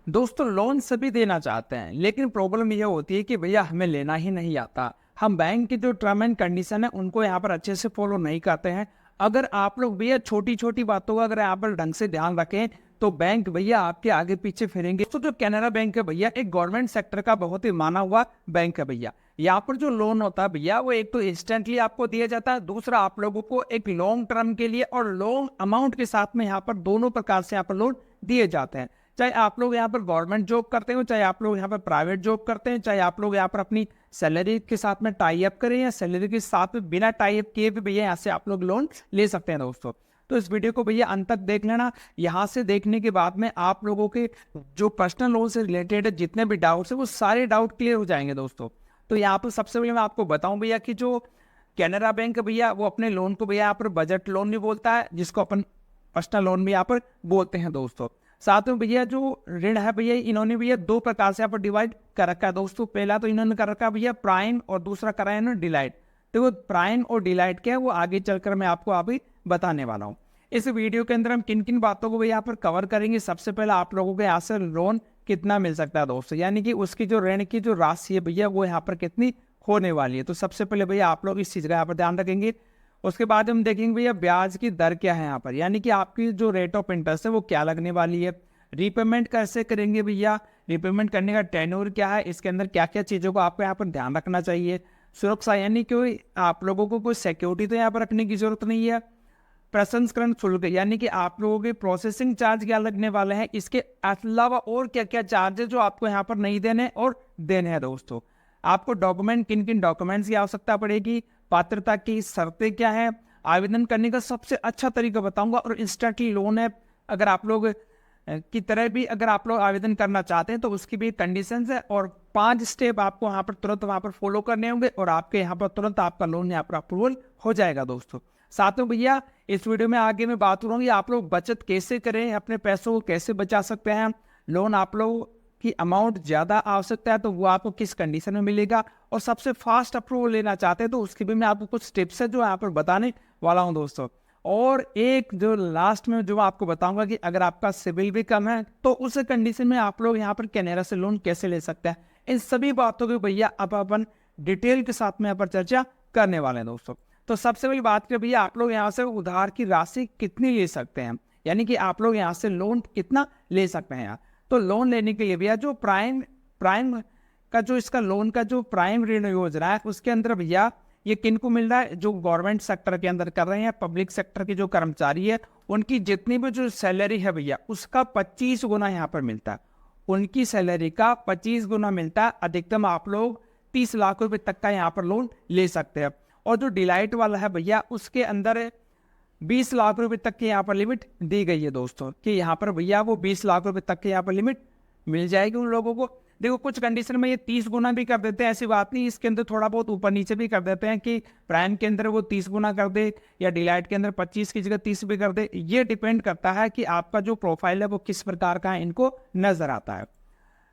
दोस्तों लोन सभी देना चाहते हैं, लेकिन प्रॉब्लम ये होती है कि भैया हमें लेना ही नहीं आता। हम बैंक की जो टर्म एंड कंडीशन है उनको यहाँ पर अच्छे से फॉलो नहीं करते हैं। अगर आप लोग भैया छोटी छोटी बातों का अगर यहाँ पर ढंग से ध्यान रखें तो बैंक भैया आपके आगे पीछे फिरेंगे। तो जो कैनरा बैंक है भैया एक गवर्नमेंट सेक्टर का बहुत ही माना हुआ बैंक है भैया। यहाँ पर जो लोन होता है भैया वो एक तो इंस्टेंटली आपको दिया जाता है, दूसरा आप लोगों को एक लॉन्ग टर्म के लिए और लॉन्ग अमाउंट के साथ में यहाँ पर दोनों प्रकार से यहाँ पर लोन दिए जाते हैं। चाहे आप लोग यहाँ पर गवर्नमेंट जॉब करते हो, चाहे आप लोग यहाँ पर प्राइवेट जॉब करते हैं, चाहे आप लोग यहाँ पर अपनी सैलरी के साथ में टाई अप करें या सैलरी के साथ में बिना टाई अप किए भी भैया यहाँ से आप लोग लोन ले सकते हैं दोस्तों। तो इस वीडियो को भैया अंत तक देख लेना। यहाँ से देखने के बाद में आप लोगों के जो पर्सनल लोन से रिलेटेड जितने भी डाउट्स है वो सारे डाउट क्लियर हो जाएंगे दोस्तों। तो यहाँ पर सबसे पहले मैं आपको बताऊं भैया कि जो कैनरा बैंक है भैया वो अपने लोन को भैया यहाँ पर बजट लोन भी बोलता है, जिसको अपन पर्सनल लोन भी यहाँ पर बोलते हैं दोस्तों। साथ में भैया जो ऋण है भैया इन्होंने भैया दो प्रकार से यहाँ पर डिवाइड कर रखा है दोस्तों। पहला तो इन्होंने कर रखा है भैया प्राइम और दूसरा करा है इन्होंने डिलाइट। तो प्राइम और डिलाइट क्या है वो आगे चलकर मैं आपको अभी बताने वाला हूँ। इस वीडियो के अंदर हम किन किन बातों को भैया यहाँ पर कवर करेंगे। सबसे पहले आप लोगों को यहाँ से लोन कितना मिल सकता है दोस्तों, यानी कि उसकी जो ऋण की जो राशि है भैया वो यहाँ पर कितनी होने वाली है। तो सबसे पहले भैया आप लोग इस चीज़ का यहाँ पर ध्यान रखेंगे। उसके बाद हम देखेंगे भैया ब्याज की दर क्या है यहाँ पर, यानी कि आपकी जो रेट ऑफ इंटरेस्ट है वो क्या लगने वाली है। रीपेमेंट कैसे करेंगे भैया, रीपेमेंट करने का टेन्योर क्या है, इसके अंदर क्या क्या चीज़ों को आपको यहाँ पर ध्यान रखना चाहिए। सुरक्षा यानी कि आप लोगों को कोई सिक्योरिटी तो यहाँ पर रखने की जरूरत नहीं है। प्रसंस्करण शुल्क यानी कि आप लोगों के प्रोसेसिंग चार्ज क्या लगने वाले हैं, इसके अलावा और क्या क्या चार्जेस जो आपको यहाँ पर नहीं देने और देने हैं दोस्तों। आपको डॉक्यूमेंट किन किन डॉक्यूमेंट्स की आवश्यकता पड़ेगी, पात्रता की शर्तें क्या है, आवेदन करने का सबसे अच्छा तरीका बताऊंगा और इंस्टेंटली लोन है अगर आप लोग की तरह भी अगर आप लोग आवेदन करना चाहते हैं तो उसकी भी कंडीशंस है और 5 स्टेप आपको यहाँ पर तुरंत वहाँ पर फॉलो करने होंगे और आपके यहाँ पर तुरंत आपका लोन यहाँ पर अप्रूवल हो जाएगा दोस्तों। साथ में भैया इस वीडियो में आगे मैं बात करूँगी आप लोग बचत कैसे करें, अपने पैसों को कैसे बचा सकते हैं, लोन आप लोग की अमाउंट ज़्यादा आवश्यकता है तो वो आपको किस कंडीशन में मिलेगा, और सबसे फास्ट अप्रूवल लेना चाहते हैं तो उसके भी मैं आपको कुछ टिप्स है जो यहाँ पर बताने वाला हूँ दोस्तों। और एक जो लास्ट में जो आपको बताऊंगा कि अगर आपका सिबिल भी कम है तो उस कंडीशन में आप लोग यहाँ पर कैनरा से लोन कैसे ले सकते हैं। इन सभी बातों को भैया अब अपन डिटेल के साथ में यहाँ पर चर्चा करने वाले हैं दोस्तों। तो सबसे पहली बात करें भैया आप लोग यहाँ से उधार की राशि कितनी ले सकते हैं, यानी कि आप लोग यहाँ से लोन कितना ले सकते हैं यहाँ। तो लोन लेने के लिए भैया जो प्राइम का जो इसका लोन का जो प्राइम ऋण योजना है उसके अंदर भैया ये किन को मिल रहा है, जो गवर्नमेंट सेक्टर के अंदर कर रहे हैं, पब्लिक सेक्टर के जो कर्मचारी है उनकी जितनी भी जो सैलरी है भैया उसका 25 गुना यहाँ पर मिलता है। उनकी सैलरी का 25 गुना मिलता है। अधिकतम आप लोग 30 लाख रुपए तक का यहाँ पर लोन ले सकते हैं। और जो डिलाइट वाला है भैया उसके अंदर 20 लाख रुपए तक की यहाँ पर लिमिट दी गई है दोस्तों, कि यहाँ पर भैया वो 20 लाख रुपए तक की यहाँ पर लिमिट मिल जाएगी उन लोगों को। देखो कुछ कंडीशन में ये 30 गुना भी कर देते हैं, ऐसी बात नहीं, इसके अंदर थोड़ा बहुत ऊपर नीचे भी कर देते हैं कि प्राइम के अंदर वो 30 गुना कर दे या डिलाइट के अंदर 25 की जगह 30 भी कर दे। ये डिपेंड करता है कि आपका जो प्रोफाइल है वो किस प्रकार का है, इनको नजर आता है।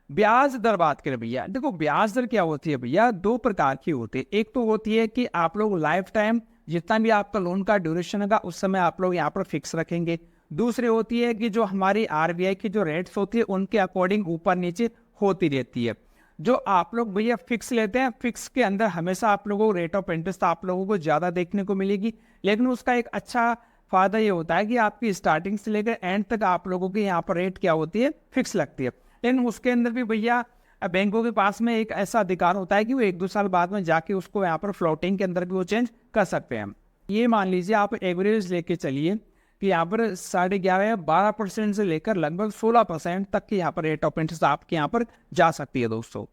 ब्याज दर बात करें भैया, देखो ब्याज दर क्या होती है भैया, दो प्रकार की होती है। एक तो होती है कि आप लोग लाइफ टाइम जितना भी आपका लोन का ड्यूरेशन होगा उस समय आप लोग यहाँ पर फिक्स रखेंगे। दूसरी होती है कि जो हमारी आरबीआई की जो रेट्स होती है उनके अकॉर्डिंग ऊपर नीचे होती रहती है। जो आप लोग भैया फिक्स लेते हैं, फिक्स के अंदर हमेशा आप लोगों को रेट ऑफ इंटरेस्ट आप लोगों को ज़्यादा देखने को मिलेगी, लेकिन उसका एक अच्छा फायदा ये होता है कि आपकी स्टार्टिंग से लेकर एंड तक आप लोगों की यहाँ पर रेट क्या होती है, फिक्स लगती है। लेकिन उसके अंदर भी भैया बैंकों के पास में एक ऐसा अधिकार होता है कि वो 1-2 साल बाद में जाके उसको यहाँ पर फ्लोटिंग के अंदर भी वो चेंज कर सकते हैं। ये मान लीजिए आप एवरेज लेके चलिए कि यहाँ पर 11.5 या 12% से लेकर लगभग 16% तक की यहाँ पर रेट ऑफ इंटरेस्ट आपके यहाँ पर जा सकती है दोस्तों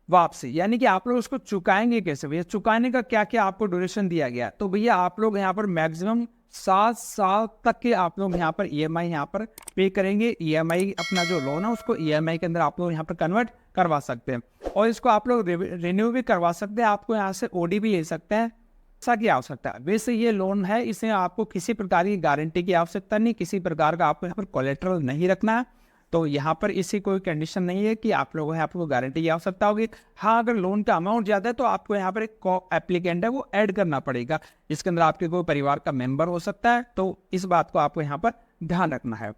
वापसी। यानी कि आप लोग उसको चुकाएंगे कैसे भैया, चुकाने का क्या क्या आपको ड्यूरेशन दिया गया, तो भैया आप लोग यहाँ पर मैक्सिमम 7 साल तक के आप लोग यहाँ पर ईएमआई यहाँ पर पे करेंगे। ईएमआई अपना जो लोन है उसको ईएमआई के अंदर आप लोग यहाँ पर कन्वर्ट करवा सकते हैं और इसको आप लोग रिन्यू भी करवा सकते हैं। आपको यहाँ से ओडी भी ले सकते हैं, ऐसा की आवश्यकता है। वैसे ये लोन है, इसमें आपको किसी प्रकार की गारंटी की आवश्यकता नहीं, किसी प्रकार का आपको यहाँ पर कोलेट्रल नहीं रखना है। तो यहाँ पर इसी कोई कंडीशन नहीं है कि आप लोगों को आपको गारंटी की आवश्यकता होगी। हाँ, अगर लोन का अमाउंट ज़्यादा है तो आपको यहाँ पर एक एप्लीकेंट है वो ऐड करना पड़ेगा, जिसके अंदर आपके कोई परिवार का मेंबर हो सकता है। तो इस बात को आपको यहाँ पर ध्यान रखना है।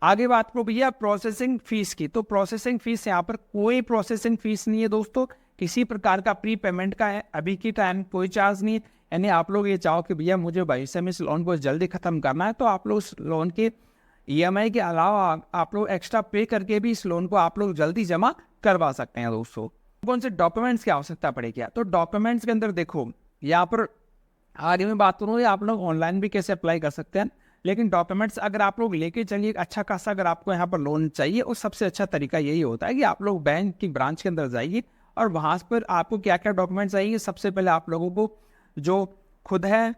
आगे बात करो भैया प्रोसेसिंग फीस की, तो प्रोसेसिंग फीस यहाँ पर कोई प्रोसेसिंग फीस नहीं है दोस्तों, किसी प्रकार का प्री पेमेंट का है अभी की टाइम कोई चार्ज नहीं है। यानी आप लोग ये चाहो कि भैया मुझे भविष्य में इस लोन को जल्दी खत्म करना है, तो आप लोग उस लोन के ईएमआई के अलावा आप लोग एक्स्ट्रा पे करके भी इस लोन को आप लोग जल्दी जमा करवा सकते हैं दोस्तों। कौन से डॉक्यूमेंट्स की आवश्यकता पड़ेगी, तो डॉक्यूमेंट्स के अंदर देखो यहाँ पर आगे में बात करूँ आप लोग ऑनलाइन भी कैसे अप्लाई कर सकते हैं, लेकिन डॉक्यूमेंट्स अगर आप लोग लेके चलिए अच्छा खासा, अगर आपको यहाँ पर लोन चाहिए और सबसे अच्छा तरीका यही होता है कि आप लोग बैंक की ब्रांच के अंदर जाइए और वहाँ पर आपको क्या क्या डॉक्यूमेंट्स चाहिए। सबसे पहले आप लोगों को जो खुद है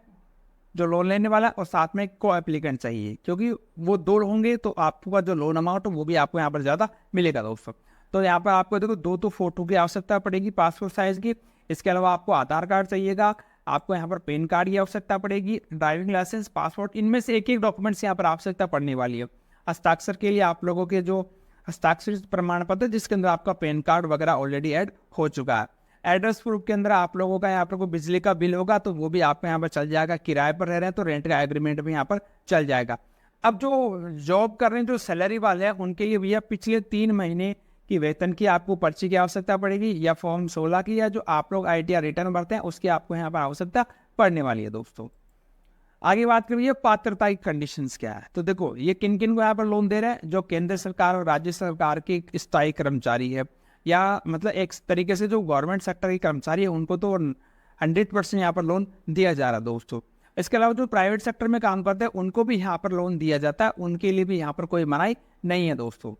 जो लोन लेने वाला और साथ में को एप्लीकेंट चाहिए, क्योंकि वो दो होंगे तो आपका जो लोन अमाउंट है वो भी आपको यहाँ पर ज़्यादा मिलेगा दोस्तों। तो यहाँ पर आपको देखो दो फोटो की आवश्यकता पड़ेगी पासपोर्ट साइज़ की, इसके अलावा आपको आधार कार्ड चाहिएगा, आपको यहाँ पर पैन कार्ड की आवश्यकता पड़ेगी, ड्राइविंग लाइसेंस, पासपोर्ट, इनमें से एक एक डॉक्यूमेंट्स यहाँ पर आवश्यकता पड़ने वाली है। हस्ताक्षर के लिए आप लोगों के जो हस्ताक्षरित प्रमाण पत्र जिसके अंदर आपका पैन कार्ड वगैरह ऑलरेडी ऐड हो चुका है। एड्रेस प्रूफ के अंदर आप लोगों का यहाँ पर कोई बिजली का बिल होगा तो वो भी आपको यहाँ पर चल जाएगा, किराए पर रह रहे हैं तो रेंट का एग्रीमेंट भी यहाँ पर चल जाएगा। अब जो जॉब कर रहे हैं जो सैलरी वाले हैं उनके लिए भैया पिछले 3 महीने की वेतन की आपको पर्ची की आवश्यकता पड़ेगी, या फॉर्म 16 की, या जो आप लोग ITR रिटर्न भरते हैं उसकी आपको यहाँ पर आवश्यकता पड़ने वाली है दोस्तों। आगे बात करिए पात्रता की कंडीशंस क्या है, तो देखो ये किन किन को यहाँ पर लोन दे रहे हैं, जो केंद्र सरकार और राज्य सरकार के स्थायी कर्मचारी है, या मतलब एक तरीके से जो गवर्नमेंट सेक्टर के कर्मचारी है उनको तो 100% यहाँ पर लोन दिया जा रहा है दोस्तों। इसके अलावा जो प्राइवेट सेक्टर में काम करते हैं उनको भी यहाँ पर लोन दिया जाता है, उनके लिए भी यहाँ पर कोई मनाही नहीं है दोस्तों।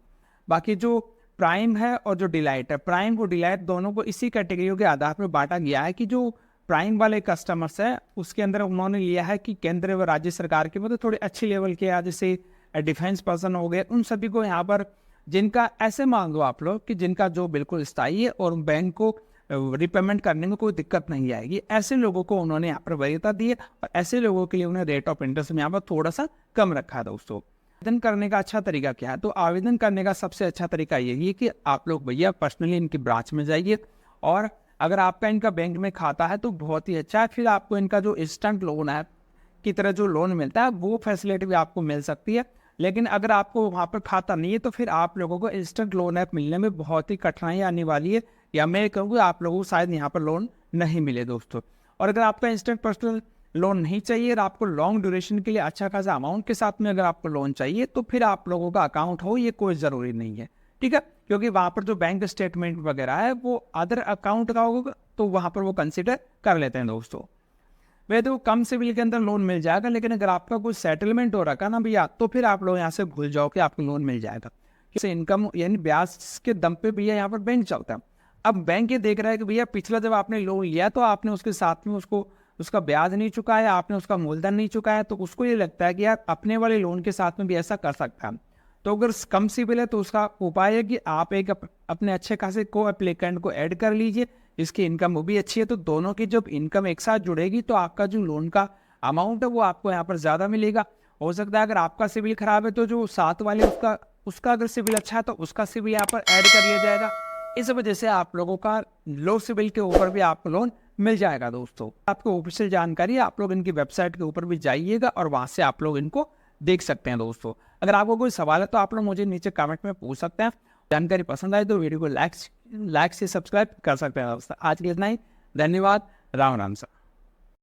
बाकी जो प्राइम है और जो डिलाइट है, प्राइम और डिलाइट दोनों को इसी कैटेगरियों के आधार पर बांटा गया है कि जो प्राइम वाले कस्टमर्स है उसके अंदर उन्होंने लिया है कि केंद्र व राज्य सरकार के मतलब थोड़े अच्छे लेवल के जैसे डिफेंस पर्सन हो गए, उन सभी को यहाँ पर जिनका ऐसे मान लो आप लोग कि जिनका जो बिल्कुल स्थायी है और बैंक को रिपेमेंट करने में कोई दिक्कत नहीं आएगी, ऐसे लोगों को उन्होंने यहाँ पर वरीयता दी है और ऐसे लोगों के लिए उन्हें रेट ऑफ इंटरेस्ट में यहाँ पर थोड़ा सा कम रखा है दोस्तों। आवेदन करने का अच्छा तरीका क्या है, तो आवेदन करने का सबसे अच्छा तरीका यही है कि आप लोग भैया पर्सनली इनकी ब्रांच में जाइए, और अगर आपका इनका बैंक में खाता है तो बहुत ही अच्छा है, फिर आपको इनका जो इंस्टेंट लोन है की तरह जो लोन मिलता है वो फैसिलिटी भी आपको मिल सकती है। लेकिन अगर आपको वहाँ पर खाता नहीं है तो फिर आप लोगों को इंस्टेंट लोन ऐप मिलने में बहुत ही कठिनाई आने वाली है, या मैं कहूँगा आप लोगों को शायद यहाँ पर लोन नहीं मिले दोस्तों। और अगर आपका इंस्टेंट पर्सनल लोन नहीं चाहिए और आपको लॉन्ग ड्यूरेशन के लिए अच्छा खासा अमाउंट के साथ में अगर आपको लोन चाहिए तो फिर आप लोगों का अकाउंट हो ये कोई ज़रूरी नहीं है, ठीक है, क्योंकि वहाँ पर जो बैंक स्टेटमेंट वगैरह है वो अदर अकाउंट का होगा तो वहाँ पर वो कंसिडर कर लेते हैं दोस्तों। वह तो कम सिबिल के अंदर लोन मिल जाएगा, लेकिन अगर आपका कोई सेटलमेंट हो रखा ना भैया तो फिर आप लोग यहाँ से भूल जाओ कि आपको लोन मिल जाएगा। जैसे इनकम यानी ब्याज के दम पे भैया यहाँ पर बैंक चलता है। अब बैंक ये देख रहा है कि भैया पिछला जब आपने लोन लिया तो आपने उसके साथ में उसका ब्याज नहीं चुकाया, आपने उसका मूलधन नहीं चुकाया, तो उसको ये लगता है कि यार अपने वाले लोन के साथ में भी ऐसा कर सकता है। तो अगर कम सिबिल है तो उसका उपाय है कि आप एक अपने अच्छे खासे को एप्लीकेंट को ऐड कर लीजिए, इसकी इनकम वो भी अच्छी है, तो दोनों की जब इनकम एक साथ जुड़ेगी तो आपका जो लोन का अमाउंट है वो आपको यहाँ पर ज़्यादा मिलेगा। हो सकता है अगर आपका सिबिल खराब है तो जो साथ वाले उसका अगर सिबिल अच्छा है तो उसका सिबिल यहाँ पर ऐड कर लिया जाएगा। इस वजह से आप लोगों का लो सिबिल के ऊपर भी आपको लोन मिल जाएगा दोस्तों। आपको ऑफिशियल जानकारी आप लोग इनकी वेबसाइट के ऊपर भी जाइएगा और वहाँ से आप लोग इनको देख सकते हैं दोस्तों। अगर आपको कोई सवाल है तो आप लोग मुझे नीचे कमेंट में पूछ सकते हैं। जानकारी पसंद आए तो वीडियो को लाइक से सब्सक्राइब कर सकते हैं। आज के इतना ही, धन्यवाद, राम राम सर।